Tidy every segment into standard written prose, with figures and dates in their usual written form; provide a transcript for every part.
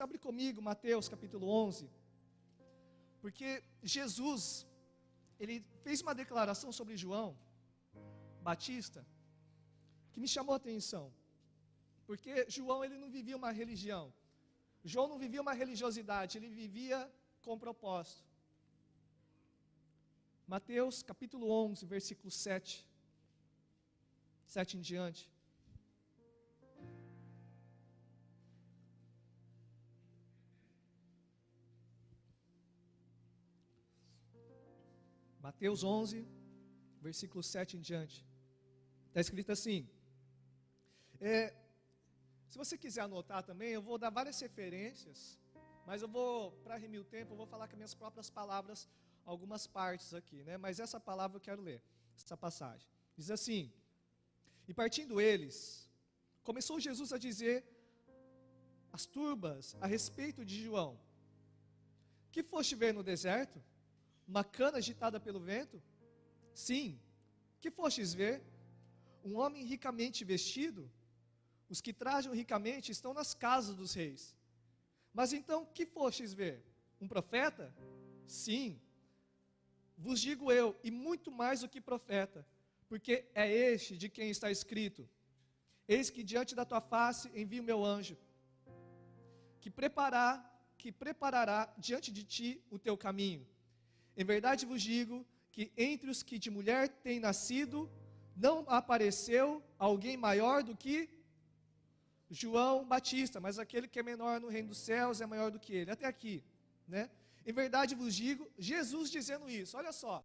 abre comigo Mateus capítulo 11, porque Jesus, ele fez uma declaração sobre João Batista, que me chamou a atenção, porque João, ele não vivia uma religião, João não vivia uma religiosidade, ele vivia com propósito. Mateus capítulo 11, versículo 7 em diante. Mateus 11, versículo 7 em diante. Está escrito assim. Se você quiser anotar também, eu vou dar várias referências, mas eu vou, para remir o tempo, eu vou falar com as minhas próprias palavras, algumas partes aqui, né? Mas essa palavra eu quero ler, essa passagem. Diz assim: e partindo eles, começou Jesus a dizer às turbas a respeito de João: que foste ver no deserto? Uma cana agitada pelo vento? Sim. Que fostes ver? Um homem ricamente vestido? Os que trajam ricamente estão nas casas dos reis. Mas então, que fostes ver? Um profeta? Sim. Vos digo eu, e muito mais do que profeta, porque é este de quem está escrito: eis que diante da tua face envio o meu anjo, que preparará diante de ti o teu caminho. Em verdade vos digo que entre os que de mulher têm nascido, não apareceu alguém maior do que João Batista, mas aquele que é menor no reino dos céus é maior do que ele. Até aqui, né? Em verdade vos digo, Jesus dizendo isso, olha só.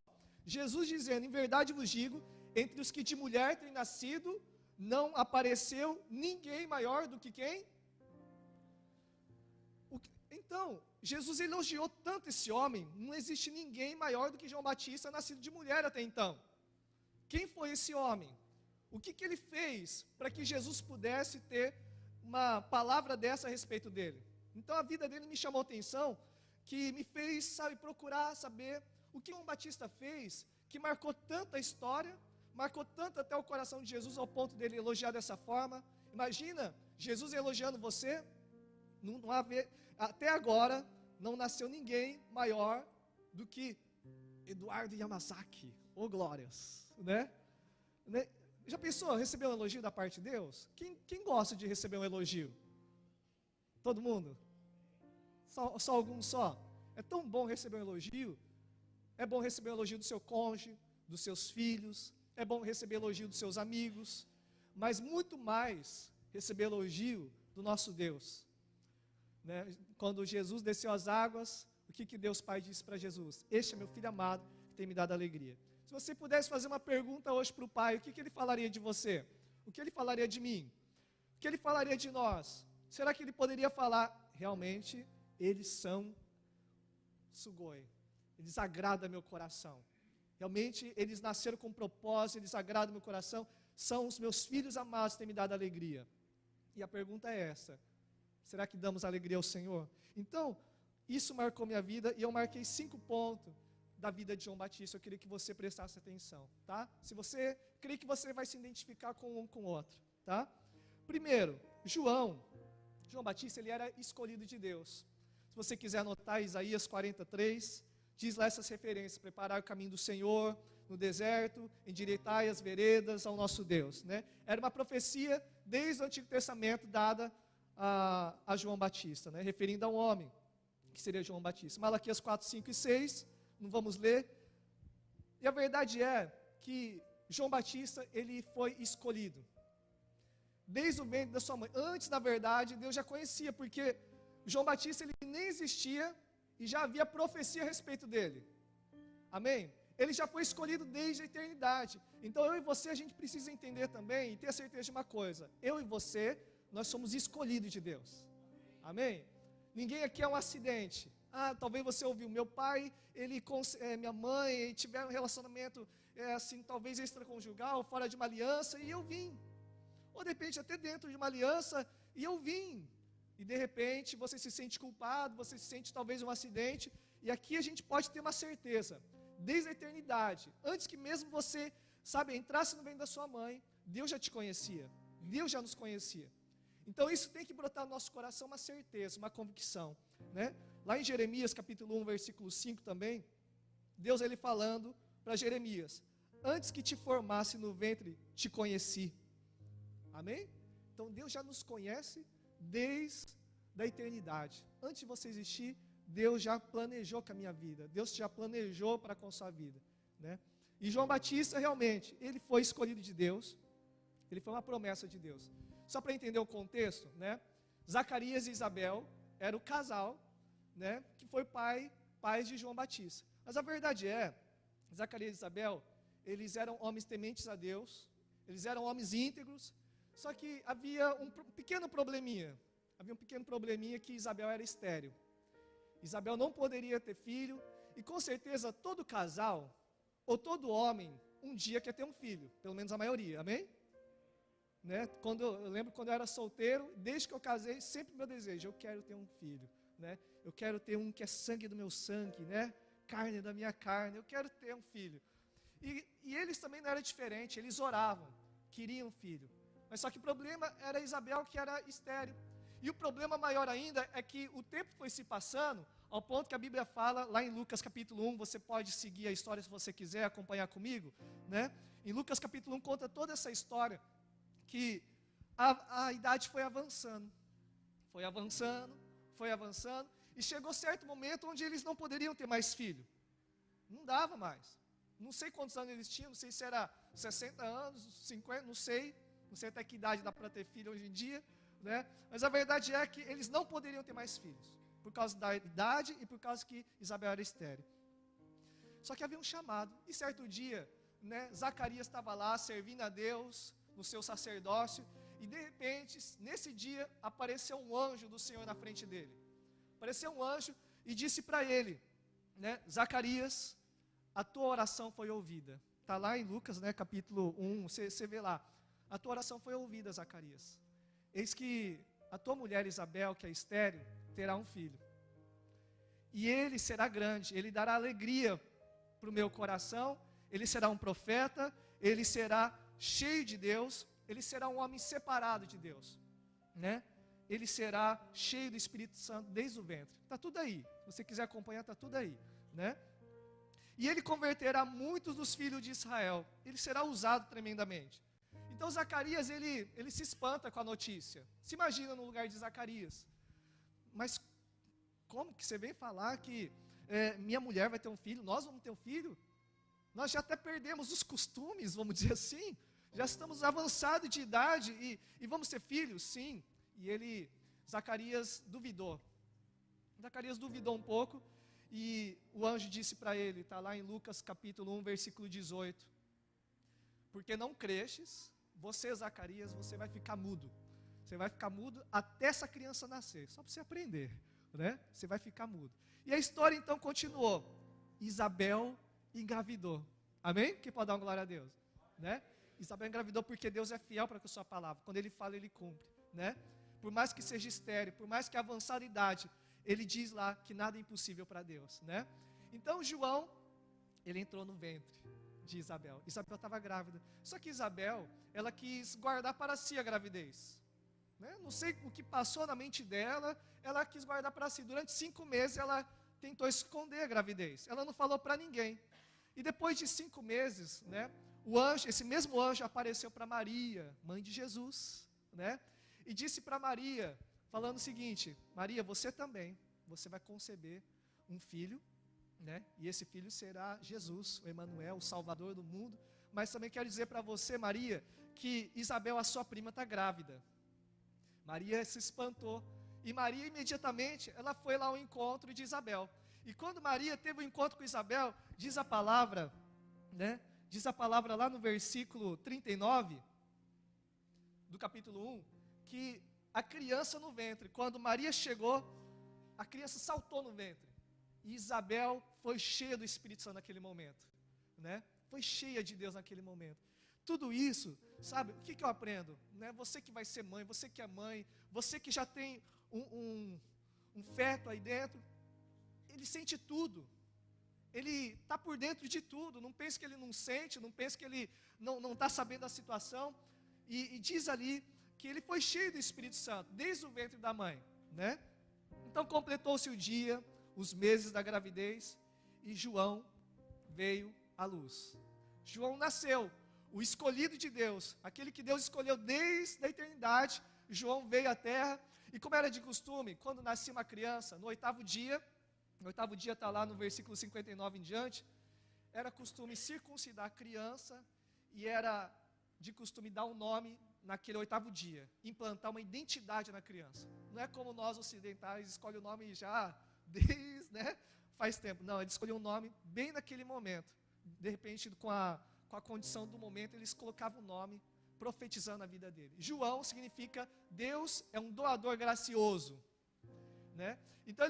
Jesus dizendo, em verdade vos digo, entre os que de mulher têm nascido, não apareceu ninguém maior do que quem? Então, Jesus elogiou tanto esse homem, não existe ninguém maior do que João Batista, nascido de mulher até então. Quem foi esse homem? O que ele fez para que Jesus pudesse ter uma palavra dessa a respeito dele? Então a vida dele me chamou a atenção, que me fez, procurar saber o que João Batista fez, que marcou tanta história, marcou tanto até o coração de Jesus, ao ponto dele elogiar dessa forma. Imagina, Jesus elogiando você. Não haver, até agora, não nasceu ninguém maior do que Eduardo Yamazaki, ou glórias, né? Já pensou receber um elogio da parte de Deus? Quem gosta de receber um elogio? Todo mundo? Só alguns só? É tão bom receber um elogio. É bom receber um elogio do seu cônjuge, dos seus filhos, é bom receber elogio dos seus amigos, mas muito mais receber elogio do nosso Deus. Né? Quando Jesus desceu as águas, o que Deus Pai disse para Jesus? Este é meu filho amado, que tem me dado alegria. Se você pudesse fazer uma pergunta hoje para o Pai, o que ele falaria de você? O que ele falaria de mim? O que ele falaria de nós? Será que ele poderia falar, realmente, eles são sugoi, eles agradam meu coração. Realmente, eles nasceram com propósito, eles agradam meu coração, são os meus filhos amados que têm me dado alegria. E a pergunta é essa: será que damos alegria ao Senhor? Então, isso marcou minha vida e eu marquei 5 pontos da vida de João Batista. Eu queria que você prestasse atenção, tá? Se você, creio que você vai se identificar com um com o outro, tá? Primeiro, João Batista, ele era escolhido de Deus. Se você quiser anotar Isaías 43, diz lá essas referências: preparar o caminho do Senhor no deserto, endireitai as veredas ao nosso Deus, né? Era uma profecia desde o Antigo Testamento dada a João Batista, né? Referindo a um homem, que seria João Batista. Malaquias 4, 5 e 6, não vamos ler. E a verdade é que João Batista, ele foi escolhido desde o ventre da sua mãe. Antes, na verdade, Deus já conhecia, porque João Batista, ele nem existia e já havia profecia a respeito dele. Amém? Ele já foi escolhido desde a eternidade. Então eu e você, a gente precisa entender também e ter a certeza de uma coisa: eu e você, nós somos escolhidos de Deus. Amém? Ninguém aqui é um acidente. Talvez você ouviu, meu pai, minha mãe, tiveram um relacionamento assim, talvez extraconjugal, fora de uma aliança, e eu vim. Ou de repente até dentro de uma aliança, e eu vim. E de repente você se sente culpado, você se sente talvez um acidente. E aqui a gente pode ter uma certeza: desde a eternidade, antes que mesmo você, entrasse no ventre da sua mãe, Deus já te conhecia. Deus já nos conhecia. Então isso tem que brotar no nosso coração uma certeza, uma convicção, né? Lá em Jeremias capítulo 1, versículo 5 também, Deus ele falando para Jeremias: antes que te formasse no ventre, te conheci. Amém? Então Deus já nos conhece desde a eternidade. Antes de você existir, Deus já planejou com a minha vida. Deus já planejou para com a sua vida, né? E João Batista realmente, ele foi escolhido de Deus. Ele foi uma promessa de Deus. Só para entender o contexto, né? Zacarias e Isabel era o casal, né, que foi pais de João Batista. Mas a verdade é, Zacarias e Isabel, eles eram homens tementes a Deus, eles eram homens íntegros, só que havia um pequeno probleminha. Havia um pequeno probleminha que Isabel era estéril. Isabel não poderia ter filho, e com certeza todo casal, ou todo homem, um dia quer ter um filho, pelo menos a maioria, amém? Né? Eu lembro quando eu era solteiro, desde que eu casei, sempre meu desejo, eu quero ter um filho, né? Eu quero ter um que é sangue do meu sangue, né? Carne da minha carne, eu quero ter um filho. E eles também não eram diferentes, eles oravam, queriam um filho. Mas só que o problema era Isabel, que era estéril. E o problema maior ainda é que o tempo foi se passando, ao ponto que a Bíblia fala, lá em Lucas capítulo 1, você pode seguir a história se você quiser acompanhar comigo, né? Em Lucas capítulo 1 conta toda essa história, que a idade foi avançando, e chegou certo momento onde eles não poderiam ter mais filho. Não dava mais. Não sei quantos anos eles tinham, não sei se era 60 anos, 50, não sei até que idade dá para ter filho hoje em dia, né? Mas a verdade é que eles não poderiam ter mais filhos, por causa da idade e por causa que Isabel era estéril. Só que havia um chamado, e certo dia, né, Zacarias estava lá servindo a Deus no seu sacerdócio, e de repente, nesse dia, apareceu um anjo do Senhor na frente dele. Apareceu um anjo e disse para ele, né, Zacarias, a tua oração foi ouvida. Está lá em Lucas, né, capítulo 1, você vê lá. A tua oração foi ouvida, Zacarias. Eis que a tua mulher Isabel, que é estéril, terá um filho. E ele será grande, ele dará alegria para o meu coração, ele será um profeta, ele será cheio de Deus, ele será um homem separado de Deus, né? Ele será cheio do Espírito Santo desde o ventre. Está tudo aí, se você quiser acompanhar, está tudo aí, né? E ele converterá muitos dos filhos de Israel, ele será usado tremendamente. Então Zacarias, ele se espanta com a notícia. Se imagina no lugar de Zacarias. Mas como que você vem falar que minha mulher vai ter um filho, nós vamos ter um filho? Nós já até perdemos os costumes, vamos dizer assim. Já estamos avançados de idade e vamos ter filhos? Sim. E Zacarias duvidou. Zacarias duvidou um pouco e o anjo disse para ele, está lá em Lucas capítulo 1, versículo 18. Porque não crestes, você, Zacarias, você vai ficar mudo. Você vai ficar mudo até essa criança nascer, só para você aprender, né? Você vai ficar mudo. E a história então continuou. Isabel engravidou. Amém? Quem pode dar uma glória a Deus? Né? Isabel engravidou porque Deus é fiel para com a sua palavra. Quando Ele fala, Ele cumpre, né? Por mais que seja estéril, por mais que avançada idade, Ele diz lá que nada é impossível para Deus, né? Então João, ele entrou no ventre de Isabel. Isabel estava grávida. Só que Isabel, ela quis guardar para si a gravidez, né? Não sei o que passou na mente dela, ela quis guardar para si. Durante 5 meses ela tentou esconder a gravidez. Ela não falou para ninguém. E depois de 5 meses, né, esse mesmo anjo apareceu para Maria, mãe de Jesus, né? E disse para Maria, falando o seguinte: Maria, você também, você vai conceber um filho, né? E esse filho será Jesus, o Emanuel, o Salvador do mundo. Mas também quero dizer para você, Maria, que Isabel, a sua prima, está grávida. Maria se espantou. E Maria, imediatamente, ela foi lá ao encontro de Isabel. E quando Maria teve o um encontro com Isabel, diz a palavra, né? Diz a palavra lá no versículo 39, do capítulo 1, que a criança no ventre, quando Maria chegou, a criança saltou no ventre. E Isabel foi cheia do Espírito Santo naquele momento, né? Foi cheia de Deus naquele momento. Tudo isso, sabe, o que eu aprendo? Né? Você que vai ser mãe, você que é mãe, você que já tem um feto aí dentro, ele sente tudo. Ele está por dentro de tudo. Não pense que ele não sente, não pense que ele não está sabendo a situação. E diz ali que ele foi cheio do Espírito Santo, desde o ventre da mãe, né? Então completou-se o dia, os meses da gravidez, e João veio à luz. João nasceu, o escolhido de Deus, aquele que Deus escolheu desde a eternidade. João veio à terra, e como era de costume, quando nascia uma criança, no oitavo dia está lá no versículo 59 em diante, era costume circuncidar a criança, e era de costume dar um nome naquele oitavo dia, implantar uma identidade na criança. Não é como nós ocidentais, escolhe o nome já desde, né, faz tempo. Não, ele escolheu um nome bem naquele momento. De repente, com a condição do momento, eles colocavam o nome, profetizando a vida dele. João significa Deus é um doador gracioso, né? Então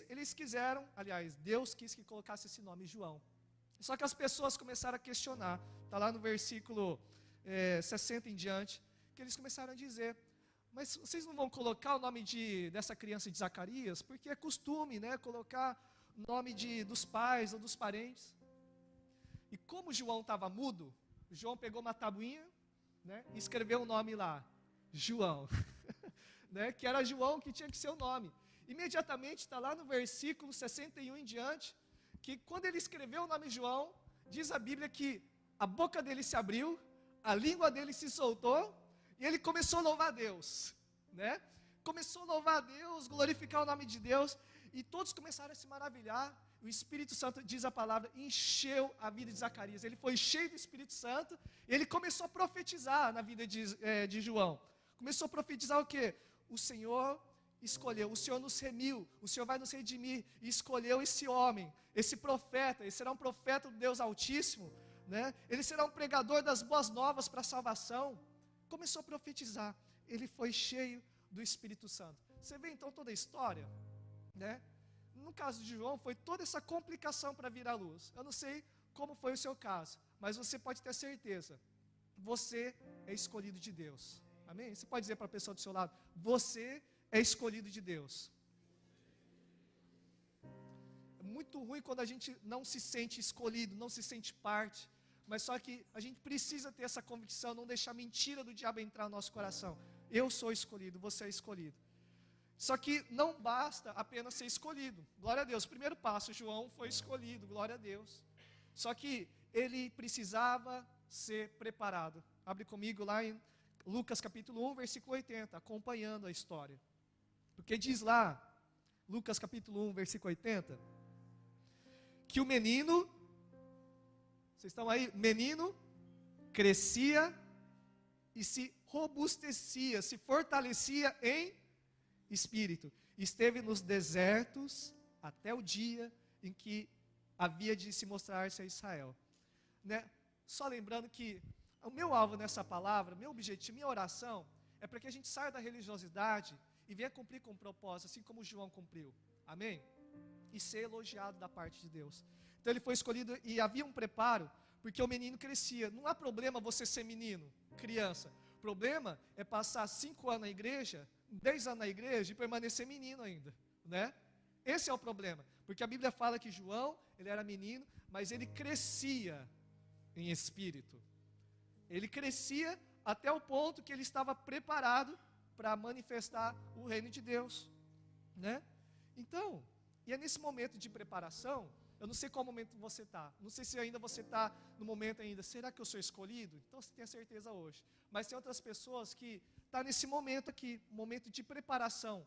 eles quiseram, aliás, Deus quis que colocasse esse nome, João. Só que as pessoas começaram a questionar. Está lá no versículo 60 em diante, que eles começaram a dizer: mas vocês não vão colocar o nome dessa criança de Zacarias? Porque é costume, né, colocar o nome dos pais ou dos parentes. E como João estava mudo, João pegou uma tabuinha, né, e escreveu o nome lá, João, né, que era João que tinha que ser o nome. Imediatamente está lá no versículo 61 em diante, que quando ele escreveu o nome João, diz a Bíblia que a boca dele se abriu, a língua dele se soltou, e ele começou a louvar a Deus, né? Começou a louvar a Deus, glorificar o nome de Deus, e todos começaram a se maravilhar. O Espírito Santo, diz a palavra, encheu a vida de Zacarias. Ele foi cheio do Espírito Santo, e ele começou a profetizar na vida de João. Começou a profetizar o quê? O Senhor escolheu, o Senhor nos remiu, o Senhor vai nos redimir, e escolheu esse homem, esse profeta. Ele será um profeta do Deus Altíssimo, né? Ele será um pregador das boas novas para a salvação. Começou a profetizar, ele foi cheio do Espírito Santo. Você vê então toda a história, né? No caso de João, foi toda essa complicação para vir à luz. Eu não sei como foi o seu caso, mas você pode ter certeza, você é escolhido de Deus. Amém? Você pode dizer para a pessoa do seu lado: você é escolhido de Deus. É muito ruim quando a gente não se sente escolhido, não se sente parte. Mas só que a gente precisa ter essa convicção, não deixar a mentira do diabo entrar no nosso coração. Eu sou escolhido, você é escolhido. Só que não basta apenas ser escolhido. Glória a Deus. O primeiro passo, João foi escolhido, glória a Deus. Só que ele precisava ser preparado. Abre comigo lá em Lucas capítulo 1, versículo 80, acompanhando a história. Porque diz lá, Lucas capítulo 1, versículo 80, que o menino, vocês estão aí? Menino crescia e se robustecia, se fortalecia em espírito. Esteve nos desertos até o dia em que havia de se mostrar-se a Israel. Né? Só lembrando que o meu alvo nessa palavra, meu objetivo, minha oração, é para que a gente saia da religiosidade e venha cumprir com o propósito, assim como João cumpriu. Amém? E ser elogiado da parte de Deus. Então ele foi escolhido e havia um preparo, porque o menino crescia. Não há problema você ser menino, criança. O problema é passar 5 anos na igreja, 10 anos na igreja e permanecer menino ainda, né? Esse é o problema, porque a Bíblia fala que João, ele era menino, mas ele crescia em espírito. Ele crescia até o ponto que ele estava preparado para manifestar o reino de Deus, né? Então, e é nesse momento de preparação, eu não sei qual momento você está, não sei se ainda você está no momento ainda, será que eu sou escolhido? Então você tem a certeza hoje, mas tem outras pessoas que estão nesse momento aqui, momento de preparação.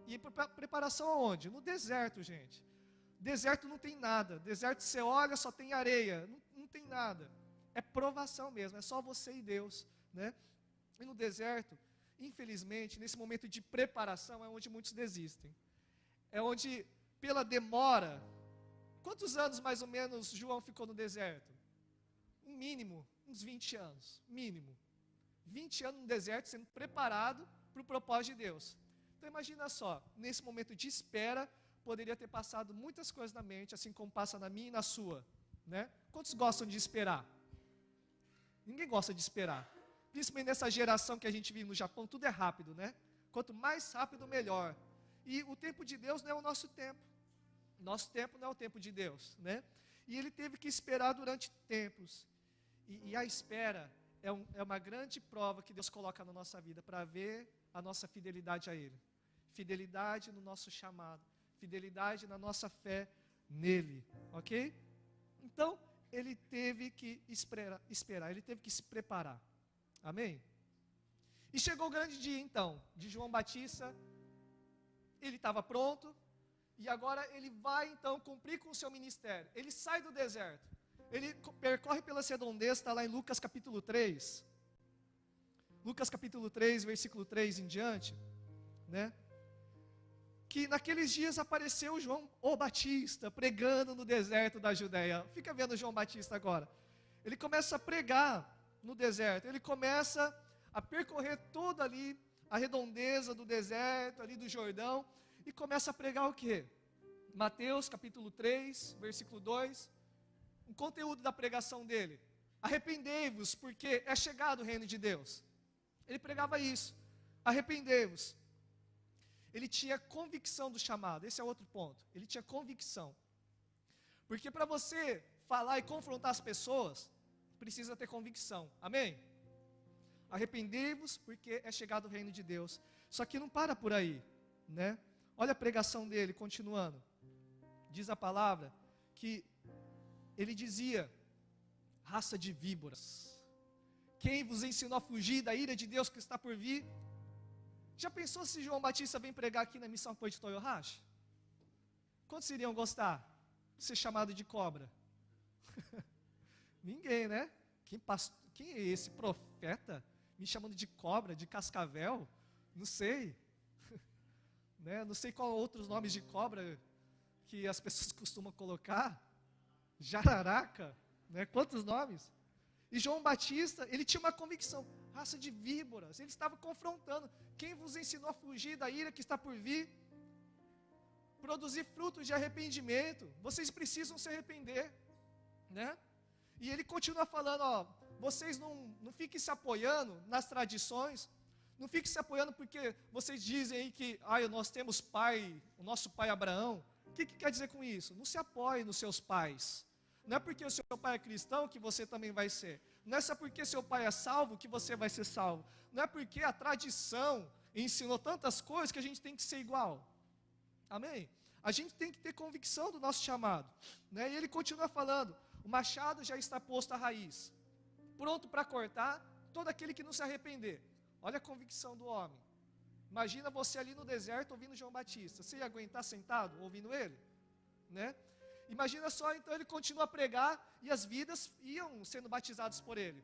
E preparação aonde? No deserto, gente. Deserto não tem nada, deserto você olha, só tem areia, não tem nada, é provação mesmo, é só você e Deus, né? E no deserto, infelizmente, nesse momento de preparação é onde muitos desistem, é onde pela demora. Quantos anos mais ou menos João ficou no deserto? Um mínimo, uns 20 anos, mínimo. 20 anos no deserto sendo preparado para o propósito de Deus. Então imagina só, nesse momento de espera, poderia ter passado muitas coisas na mente, assim como passa na minha e na sua, né? Quantos gostam de esperar? Ninguém gosta de esperar. Principalmente nessa geração que a gente vive no Japão, tudo é rápido, né? Quanto mais rápido, melhor. E o tempo de Deus não é o nosso tempo. Nosso tempo não é o tempo de Deus, né? E ele teve que esperar durante tempos. E a espera é uma grande prova que Deus coloca na nossa vida para ver a nossa fidelidade a Ele. Fidelidade no nosso chamado, fidelidade na nossa fé nele, ok? Então, ele teve que esperar, ele teve que se preparar, amém? E chegou o grande dia então, de João Batista, ele estava pronto, e agora ele vai então cumprir com o seu ministério. Ele sai do deserto, ele percorre pelas redondezas, está lá em Lucas capítulo 3, Lucas capítulo 3, versículo 3 em diante, né? Que naqueles dias apareceu João o Batista, pregando no deserto da Judéia. Fica vendo João Batista agora. Ele começa a pregar no deserto, ele começa a percorrer toda ali a redondeza do deserto, ali do Jordão, e começa a pregar o quê? Mateus capítulo 3, versículo 2, o conteúdo da pregação dele: arrependei-vos, porque é chegado o reino de Deus. Ele pregava isso, arrependei-vos. Ele tinha convicção do chamado, esse é outro ponto, ele tinha convicção. Porque para você falar e confrontar as pessoas, precisa ter convicção, amém? Arrependei-vos, porque é chegado o reino de Deus. Só que não para por aí, né? Olha a pregação dele, continuando. Diz a palavra que ele dizia: raça de víboras, quem vos ensinou a fugir da ira de Deus que está por vir? Já pensou se João Batista vem pregar aqui na Missão Apoio de Toyohashi? Quantos iriam gostar de ser chamado de cobra? Ninguém, né? Quem é esse profeta me chamando de cobra, de cascavel? Não sei. Né? Não sei qual outros nomes de cobra que as pessoas costumam colocar. Jararaca, né? Quantos nomes? E João Batista, ele tinha uma convicção: raça de víboras. Ele estava confrontando: quem vos ensinou a fugir da ira que está por vir? Produzir frutos de arrependimento. Vocês precisam se arrepender, né? E ele continua falando: ó, vocês não fiquem se apoiando nas tradições, não fiquem se apoiando porque vocês dizem aí que nós temos pai, o nosso pai Abraão. O que quer dizer com isso? Não se apoie nos seus pais. Não é porque o seu pai é cristão que você também vai ser. Não é só porque seu pai é salvo que você vai ser salvo. Não é porque a tradição ensinou tantas coisas que a gente tem que ser igual. Amém? A gente tem que ter convicção do nosso chamado, né? E ele continua falando: o machado já está posto à raiz, pronto para cortar todo aquele que não se arrepender. Olha a convicção do homem. Imagina você ali no deserto ouvindo João Batista. Você ia aguentar sentado ouvindo ele? Né? Imagina só, então ele continua a pregar e as vidas iam sendo batizadas por ele.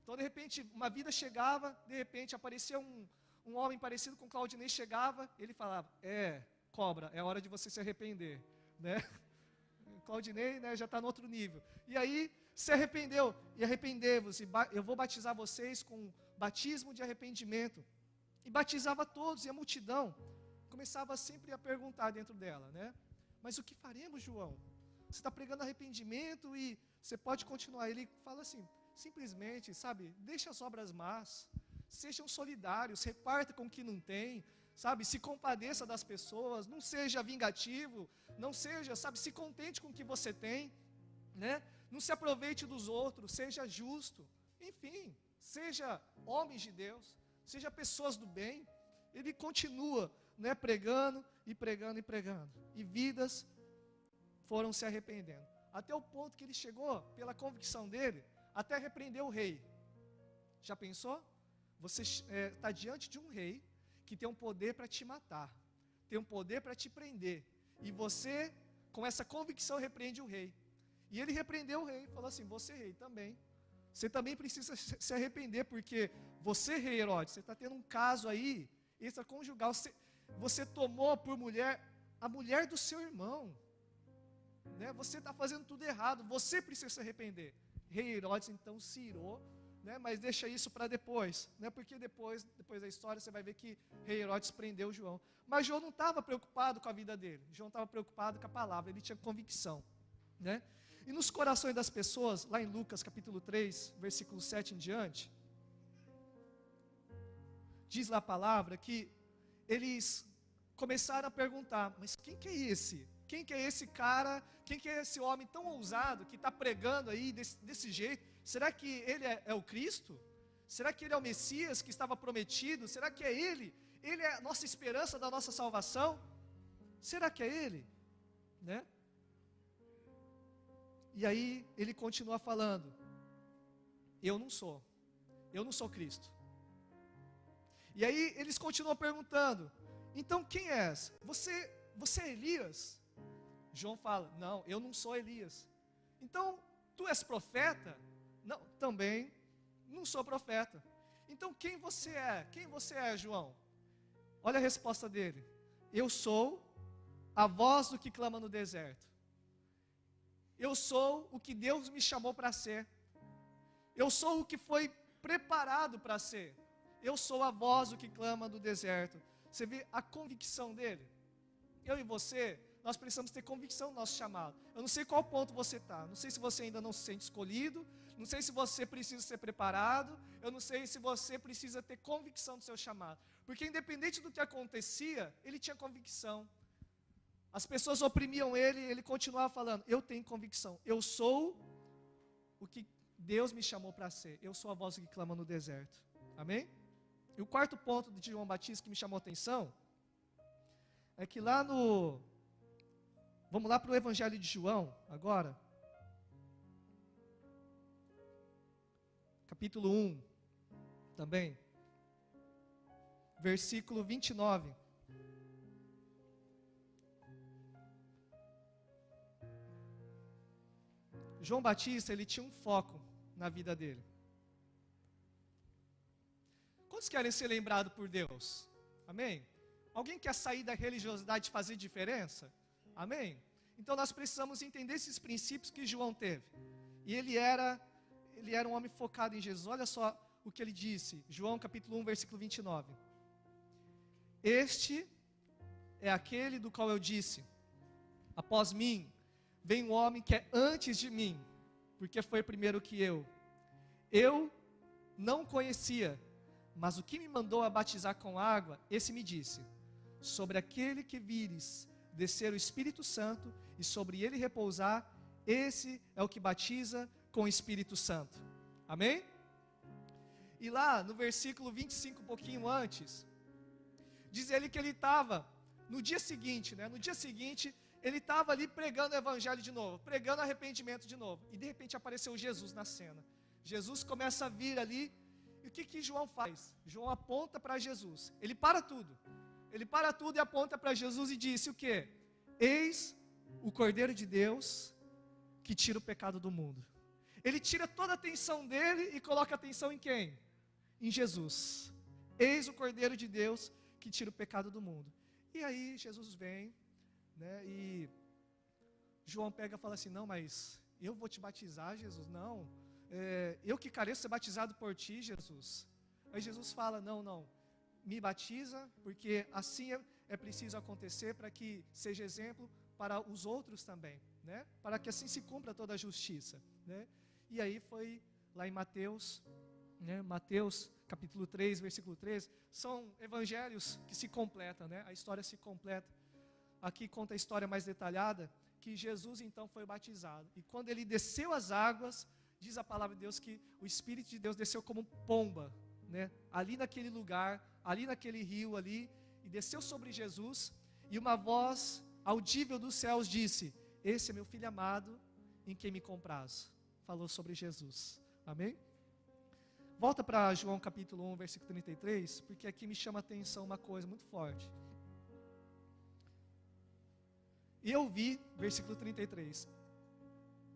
Então de repente uma vida chegava, de repente aparecia um homem parecido com Claudinei, chegava, ele falava: cobra, é hora de você se arrepender, né? Claudinei, né, já está no outro nível. E aí se arrependeu, e arrependei-vos, e eu vou batizar vocês com batismo de arrependimento. E batizava todos, e a multidão começava sempre a perguntar dentro dela, né? Mas o que faremos, João? Você está pregando arrependimento e você pode continuar. Ele fala assim, simplesmente, sabe, deixa as obras más, sejam solidários, reparta com o que não tem, sabe, se compadeça das pessoas, não seja vingativo, não seja, sabe, se contente com o que você tem, né? Não se aproveite dos outros, seja justo, enfim, seja homens de Deus, seja pessoas do bem. Ele continua, né, pregando e pregando e pregando, e vidas foram se arrependendo, até o ponto que ele chegou, pela convicção dele, até repreender o rei. Já pensou? Você está diante de um rei que tem um poder para te matar, tem um poder para te prender, e você, com essa convicção, repreende o rei. E ele repreendeu o rei, falou assim: você, rei, também, você também precisa se arrepender, porque você, rei Herodes, você está tendo um caso aí extraconjugal, você tomou por mulher a mulher do seu irmão, né? Você está fazendo tudo errado, você precisa se arrepender. Rei Herodes então se irou, né? Mas deixa isso para depois, né? Porque depois da história você vai ver que rei Herodes prendeu João. Mas João não estava preocupado com a vida dele, João estava preocupado com a palavra, ele tinha convicção, né? E nos corações das pessoas, lá em Lucas capítulo 3, versículo 7 em diante, diz lá a palavra que eles começaram a perguntar, mas quem que é esse? Quem que é esse cara? Quem que é esse homem tão ousado que está pregando aí desse jeito? Será que ele é o Cristo? Será que ele é o Messias que estava prometido? Será que é ele? Ele é a nossa esperança da nossa salvação? Será que é ele? Né? E aí ele continua falando, eu não sou Cristo. E aí eles continuam perguntando, então quem és? Você é Elias? João fala, não, eu não sou Elias. Então, tu és profeta? Não, também não sou profeta. Então quem você é? Quem você é, João? Olha a resposta dele, eu sou a voz do que clama no deserto. Eu sou o que Deus me chamou para ser. Eu sou o que foi preparado para ser. Eu sou a voz do que clama no deserto. Você vê a convicção dele? Eu e você, nós precisamos ter convicção do nosso chamado. Eu não sei qual ponto você está. Não sei se você ainda não se sente escolhido. Não sei se você precisa ser preparado. Eu não sei se você precisa ter convicção do seu chamado. Porque independente do que acontecia, ele tinha convicção. As pessoas oprimiam ele, ele continuava falando, eu tenho convicção, eu sou o que Deus me chamou para ser, eu sou a voz que clama no deserto, amém? E o quarto ponto de João Batista que me chamou a atenção, é que vamos lá para o Evangelho de João, agora, capítulo 1, também, versículo 29, João Batista, ele tinha um foco na vida dele. Quantos querem ser lembrados por Deus? Amém? Alguém quer sair da religiosidade e fazer diferença? Amém? Então nós precisamos entender esses princípios que João teve. E ele era um homem focado em Jesus. Olha só o que ele disse, João capítulo 1, versículo 29. Este é aquele do qual eu disse, após mim, vem um homem que é antes de mim, porque foi primeiro que eu. Eu não conhecia, mas o que me mandou a batizar com água, esse me disse, sobre aquele que vires descer o Espírito Santo e sobre ele repousar, esse é o que batiza com o Espírito Santo. Amém? E lá no versículo 25, um pouquinho antes, diz ele que ele estava, no dia seguinte, ele estava ali pregando o evangelho de novo, pregando arrependimento de novo. E de repente apareceu Jesus na cena. Jesus começa a vir ali. E o que João faz? João aponta para Jesus. Ele para tudo. Ele para tudo e aponta para Jesus e disse o quê? Eis o Cordeiro de Deus que tira o pecado do mundo. Ele tira toda a atenção dele e coloca a atenção em quem? Em Jesus. Eis o Cordeiro de Deus que tira o pecado do mundo. E aí Jesus vem, né, e João pega e fala assim, não, mas eu vou te batizar, Jesus, não, eu que careço ser batizado por ti, Jesus. Aí Jesus fala, não, me batiza, porque assim é preciso acontecer para que seja exemplo para os outros também, né, para que assim se cumpra toda a justiça, né. E aí foi lá em Mateus, né, Mateus capítulo 3, versículo 13, são evangelhos que se completam, né, a história se completa. Aqui conta a história mais detalhada, que Jesus então foi batizado. E quando ele desceu as águas, diz a palavra de Deus que o Espírito de Deus desceu como pomba, né? Ali naquele lugar, ali naquele rio ali, e desceu sobre Jesus, e uma voz audível dos céus disse, esse é meu filho amado, em quem me comprazo. Falou sobre Jesus. Amém? Volta para João capítulo 1, versículo 33, porque aqui me chama a atenção uma coisa muito forte. E eu vi, versículo 33,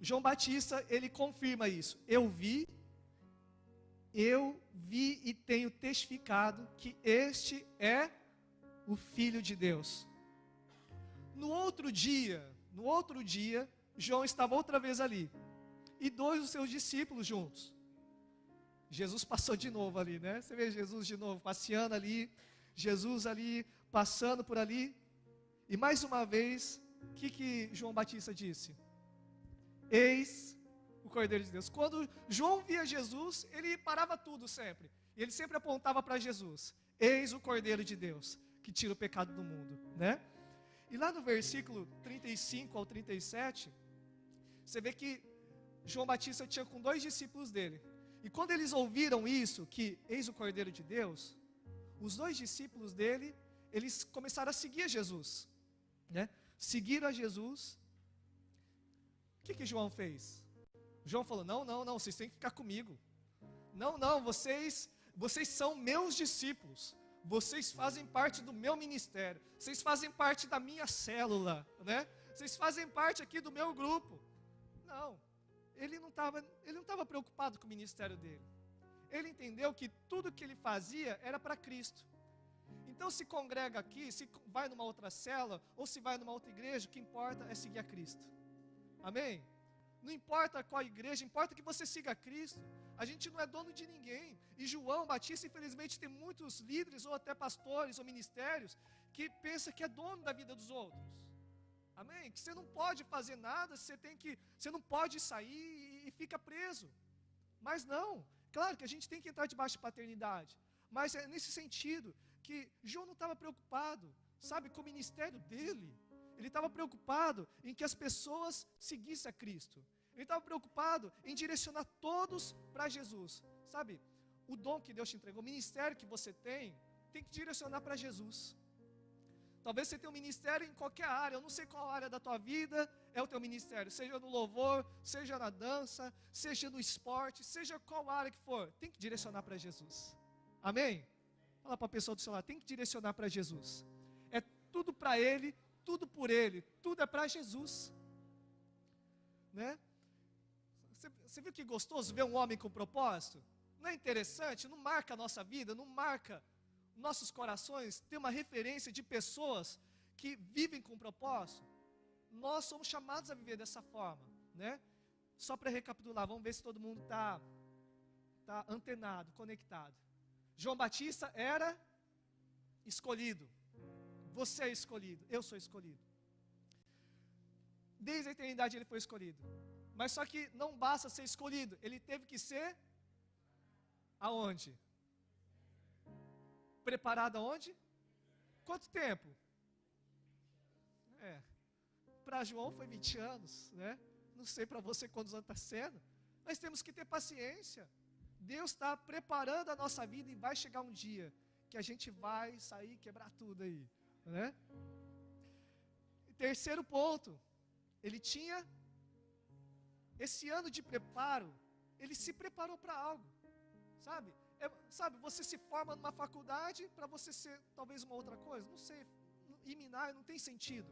João Batista, ele confirma isso. Eu vi e tenho testificado que este é o Filho de Deus. No outro dia, João estava outra vez ali. E dois dos seus discípulos juntos. Jesus passou de novo ali, né? Você vê Jesus de novo, passeando ali. Jesus ali, passando por ali. E mais uma vez, o que João Batista disse? Eis o Cordeiro de Deus. Quando João via Jesus, ele parava tudo sempre. E ele sempre apontava para Jesus. Eis o Cordeiro de Deus, que tira o pecado do mundo, né? E lá no versículo 35 ao 37, você vê que João Batista tinha com 2 discípulos dele. E quando eles ouviram isso, que eis o Cordeiro de Deus, os 2 discípulos dele, eles começaram a seguir a Jesus, né? Seguiram a Jesus. O que João fez? João falou, não, vocês têm que ficar comigo. Não, vocês são meus discípulos. Vocês fazem parte do meu ministério. Vocês fazem parte da minha célula, né? Vocês fazem parte aqui do meu grupo. Não, ele não estava preocupado com o ministério dele. Ele entendeu que tudo que ele fazia era para Cristo. Então se congrega aqui, se vai numa outra célula, ou se vai numa outra igreja, o que importa é seguir a Cristo. Amém? Não importa qual igreja, importa que você siga a Cristo. A gente não é dono de ninguém. E João Batista, infelizmente, tem muitos líderes, ou até pastores, ou ministérios, que pensam que é dono da vida dos outros. Amém? Que você não pode fazer nada, você não pode sair e fica preso. Mas não. Claro que a gente tem que entrar debaixo de paternidade. Mas é nesse sentido que João não estava preocupado, sabe, com o ministério dele. Ele estava preocupado em que as pessoas seguissem a Cristo. Ele estava preocupado em direcionar todos para Jesus. Sabe, o dom que Deus te entregou, o ministério que você tem que direcionar para Jesus. Talvez você tenha um ministério em qualquer área, eu não sei qual área da tua vida é o teu ministério, seja no louvor, seja na dança, seja no esporte, seja qual área que for, tem que direcionar para Jesus. Amém? Fala para a pessoa do seu lado, tem que direcionar para Jesus. É tudo para Ele, tudo por Ele, tudo é para Jesus. Né? Você viu que gostoso ver um homem com propósito? Não é interessante? Não marca a nossa vida, não marca nossos corações, ter uma referência de pessoas que vivem com propósito? Nós somos chamados a viver dessa forma, né? Só para recapitular, vamos ver se todo mundo está antenado, conectado. João Batista era escolhido. Você é escolhido, eu sou escolhido. Desde a eternidade ele foi escolhido. Mas só que não basta ser escolhido, ele teve que ser aonde? Preparado aonde? Quanto tempo? Para João foi 20 anos, né? Não sei para você quantos anos está sendo. Nós temos que ter paciência. Deus está preparando a nossa vida e vai chegar um dia que a gente vai sair e quebrar tudo aí, né? Terceiro ponto, ele tinha esse ano de preparo, ele se preparou para algo, sabe? Você se forma numa faculdade para você ser talvez uma outra coisa, não sei, iminar não tem sentido.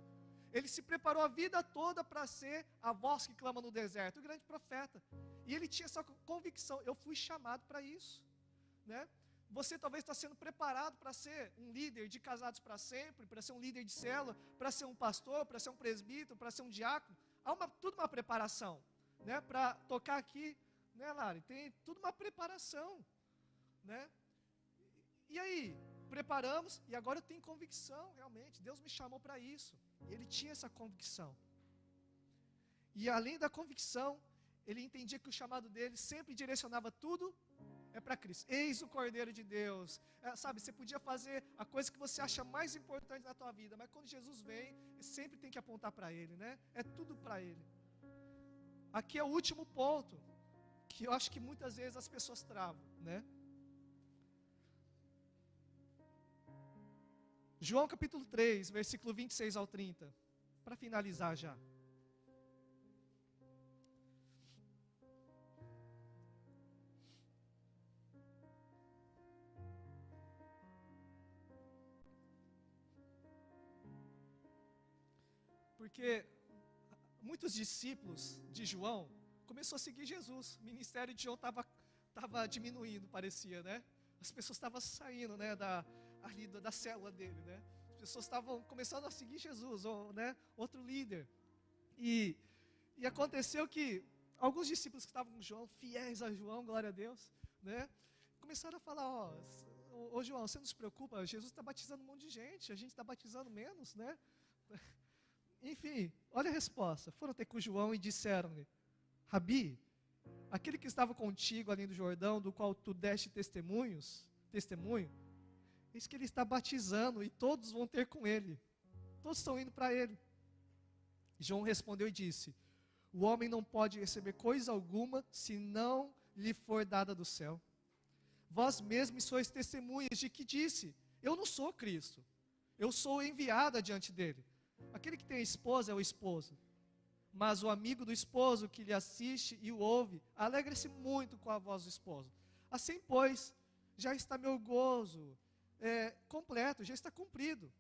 Ele se preparou a vida toda para ser a voz que clama no deserto, o grande profeta. E ele tinha essa convicção, eu fui chamado para isso, né? Você talvez está sendo preparado para ser um líder de casados para sempre, para ser um líder de célula, para ser um pastor, para ser um presbítero, para ser um diácono. Há tudo uma preparação, né? Para tocar aqui, né, Lari? Tem tudo uma preparação, né? E aí, preparamos e agora eu tenho convicção, realmente. Deus me chamou para isso. E ele tinha essa convicção. E além da convicção, ele entendia que o chamado dele sempre direcionava tudo para Cristo. Eis o Cordeiro de Deus. Você podia fazer a coisa que você acha mais importante na tua vida, mas quando Jesus vem, sempre tem que apontar para Ele, né? É tudo para Ele. Aqui é o último ponto, que eu acho que muitas vezes as pessoas travam, né? João capítulo 3, versículo 26 ao 30, para finalizar já. Porque muitos discípulos de João começaram a seguir Jesus. O ministério de João estava diminuindo, parecia, né? As pessoas estavam saindo, né, da célula dele, né? As pessoas estavam começando a seguir Jesus, né, outro líder. E aconteceu que alguns discípulos que estavam com João, fiéis a João, glória a Deus, né, começaram a falar, ô João, você não se preocupa, Jesus está batizando um monte de gente, a gente está batizando menos, né? Enfim, olha a resposta. Foram até com João e disseram-lhe: Rabi, aquele que estava contigo além do Jordão, do qual tu deste testemunho, Eis que ele está batizando e todos vão ter com ele. Todos estão indo para ele. João respondeu e disse: o homem não pode receber coisa alguma se não lhe for dada do céu. Vós mesmos sois testemunhas de que disse: eu não sou Cristo, eu sou enviada diante dele. Aquele que tem esposa é o esposo. Mas o amigo do esposo que lhe assiste e o ouve, alegra-se muito com a voz do esposo. Assim, pois, já está meu gozo completo, já está cumprido.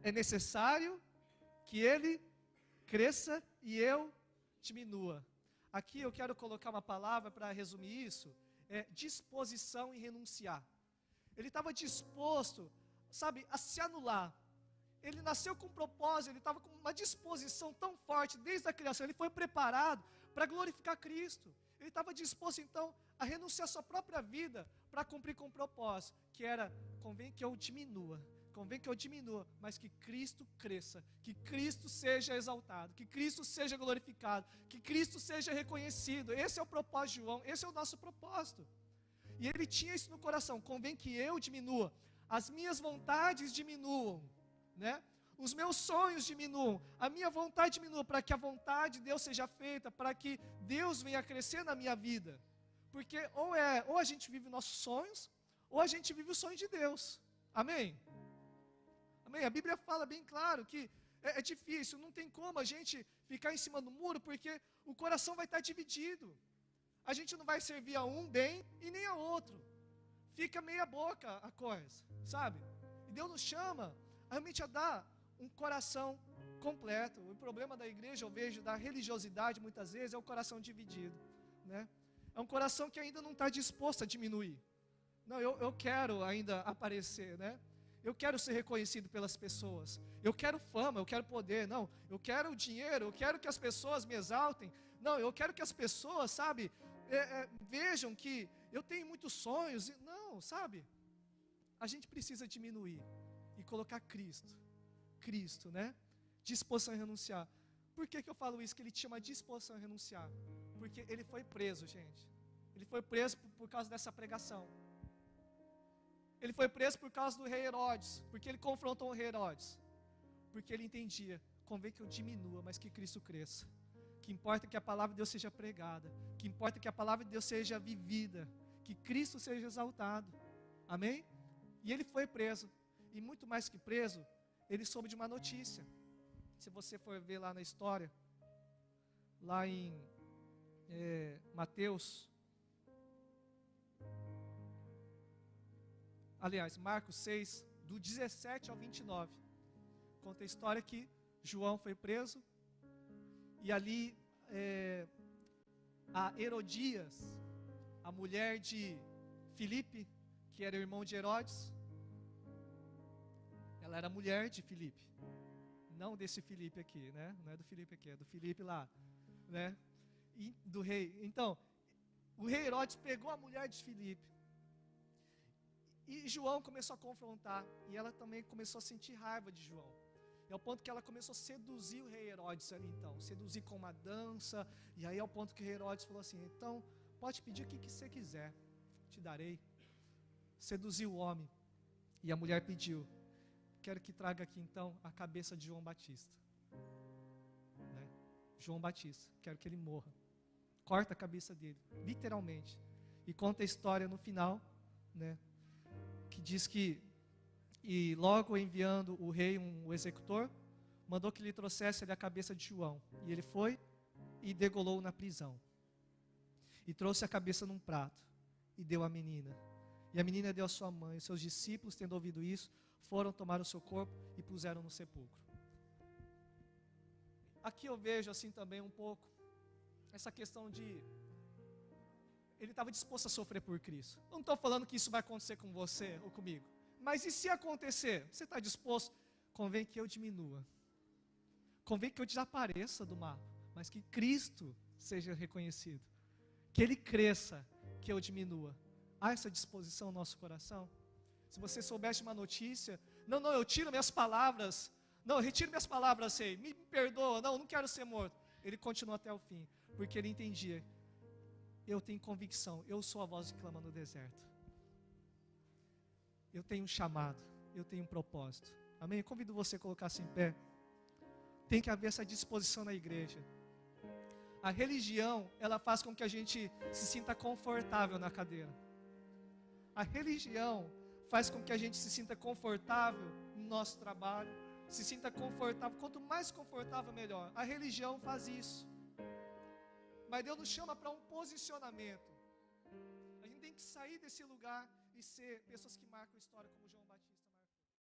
É necessário que ele cresça e eu diminua. Aqui eu quero colocar uma palavra para resumir isso, disposição e renunciar. Ele estava disposto, sabe, a se anular. Ele nasceu com um propósito, ele estava com uma disposição tão forte desde a criação, ele foi preparado para glorificar Cristo. Ele estava disposto então a renunciar à sua própria vida para cumprir com o propósito, que era: convém que eu diminua, mas que Cristo cresça, que Cristo seja exaltado, que Cristo seja glorificado, que Cristo seja reconhecido. Esse é o propósito de João, esse é o nosso propósito. E ele tinha isso no coração: convém que eu diminua, as minhas vontades diminuam, né? Os meus sonhos diminuam, a minha vontade diminua, para que a vontade de Deus seja feita, para que Deus venha crescer na minha vida. Porque ou a gente vive nossos sonhos, ou a gente vive o sonho de Deus. Amém? Amém? A Bíblia fala bem claro que é difícil, não tem como a gente ficar em cima do muro, porque o coração vai estar dividido. A gente não vai servir a um bem e nem a outro. Fica meia boca a coisa, sabe? E Deus nos chama realmente a dar um coração completo. O problema da igreja, eu vejo, da religiosidade, muitas vezes, é o coração dividido, né? É um coração que ainda não está disposto a diminuir. Não, eu quero ainda aparecer, né? Eu quero ser reconhecido pelas pessoas. Eu quero fama, eu quero poder. Não, eu quero dinheiro, eu quero que as pessoas me exaltem. Não, eu quero que as pessoas, sabe, vejam que eu tenho muitos sonhos. Não, sabe? A gente precisa diminuir e colocar Cristo, né? Disposição a renunciar. Por que eu falo isso? Que ele tinha uma disposição a renunciar. Porque ele foi preso, gente. Ele foi preso por causa dessa pregação. Ele foi preso por causa do rei Herodes. Porque ele confrontou o rei Herodes. Porque ele entendia: convém que eu diminua, mas que Cristo cresça. Que importa que a palavra de Deus seja pregada. Que importa que a palavra de Deus seja vivida. Que Cristo seja exaltado. Amém? E ele foi preso. E muito mais que preso, ele soube de uma notícia. Se você for ver lá na história, lá em Mateus, aliás, Marcos 6, do 17 ao 29, conta a história que João foi preso, e ali a Herodias, a mulher de Filipe, que era irmão de Herodes, ela era mulher de Filipe, não desse Filipe aqui, né? Não é do Filipe aqui, é do Filipe lá, né? E do rei. Então, o rei Herodes pegou a mulher de Filipe, e João começou a confrontar, e ela também começou a sentir raiva de João. E ao ponto que ela começou a seduzir o rei Herodes ali então, seduzir com uma dança, e aí ao ponto que o rei Herodes falou assim: então, pode pedir o que você quiser, te darei. Seduziu o homem, e a mulher pediu: quero que traga aqui então a cabeça de João Batista, né? João Batista, quero que ele morra. Corta a cabeça dele, literalmente. E conta a história no final, né? Que diz que, e logo enviando o rei o executor, mandou que lhe trouxesse ali a cabeça de João. E ele foi e degolou na prisão. E trouxe a cabeça num prato e deu à menina. E a menina deu à sua mãe. Os seus discípulos, tendo ouvido isso, foram tomar o seu corpo e puseram no sepulcro. Aqui eu vejo assim também um pouco essa questão de ele estava disposto a sofrer por Cristo. Eu não estou falando que isso vai acontecer com você ou comigo, mas e se acontecer? Você está disposto? Convém que eu diminua, convém que eu desapareça do mapa, mas que Cristo seja reconhecido, que Ele cresça, que eu diminua. Há essa disposição no nosso coração? Se você soubesse uma notícia: não, eu tiro minhas palavras, não, eu retiro minhas palavras, sei, me perdoa, não quero ser morto. Ele continuou até o fim, porque ele entendia: eu tenho convicção, eu sou a voz que clama no deserto. Eu tenho um chamado, eu tenho um propósito. Amém? Eu convido você a colocar-se em pé. Tem que haver essa disposição na igreja. A religião, ela faz com que a gente se sinta confortável na cadeira. A religião faz com que a gente se sinta confortável no nosso trabalho, se sinta confortável. Quanto mais confortável, melhor. A religião faz isso. Mas Deus nos chama para um posicionamento. A gente tem que sair desse lugar e ser pessoas que marcam a história como João Batista.